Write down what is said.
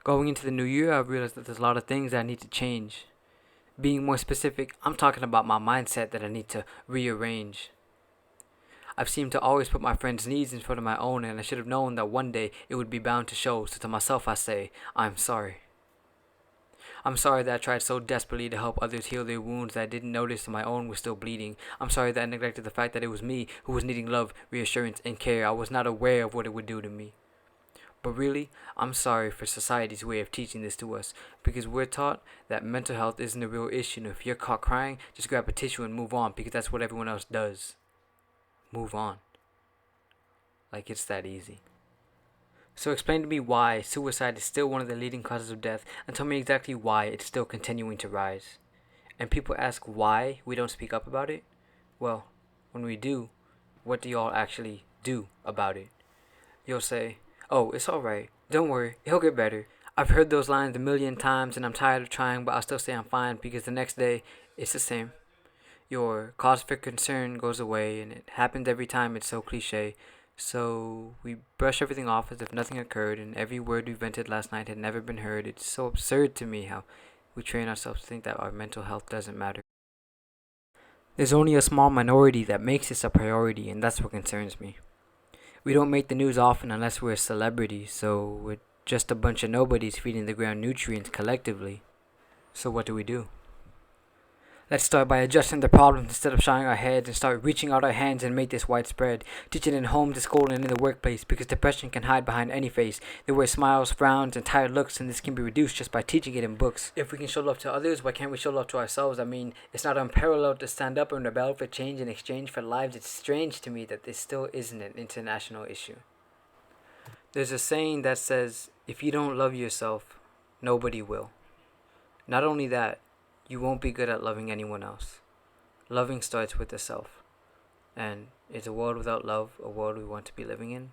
Going into the new year, I've realized that there's a lot of things that I need to change. Being more specific, I'm talking about my mindset that I need to rearrange. I've seemed to always put my friends' needs in front of my own, and I should have known that one day it would be bound to show, so to myself I say, I'm sorry. I'm sorry that I tried so desperately to help others heal their wounds that I didn't notice that my own was still bleeding. I'm sorry that I neglected the fact that it was me who was needing love, reassurance, and care. I was not aware of what it would do to me. But really, I'm sorry for society's way of teaching this to us, because we're taught that mental health isn't a real issue, and if you're caught crying, just grab a tissue and move on, because that's what everyone else does. Move on. Like it's that easy. So explain to me why suicide is still one of the leading causes of death, and tell me exactly why it's still continuing to rise. And people ask why we don't speak up about it. Well, when we do, what do y'all actually do about it? You'll say, oh, it's alright. Don't worry, it'll get better. I've heard those lines a million times and I'm tired of trying, but I'll still say I'm fine because the next day it's the same. Your cause for concern goes away, and it happens every time. It's so cliche. So we brush everything off as if nothing occurred, and every word we vented last night had never been heard. It's so absurd to me how we train ourselves to think that our mental health doesn't matter. There's only a small minority that makes this a priority, and that's what concerns me. We don't make the news often unless we're a celebrity, so we're just a bunch of nobodies feeding the ground nutrients collectively. So what do? Let's start by addressing the problems instead of shying our heads and start reaching out our hands and make this widespread. Teach it in home, to school, and in the workplace because depression can hide behind any face. There were smiles, frowns, and tired looks, and this can be reduced just by teaching it in books. If we can show love to others, why can't we show love to ourselves? I mean, it's not unparalleled to stand up and rebel for change in exchange for lives. It's strange to me that this still isn't an international issue. There's a saying that says, if you don't love yourself, nobody will. Not only that, you won't be good at loving anyone else. Loving starts with the self. And is a world without love a world we want to be living in?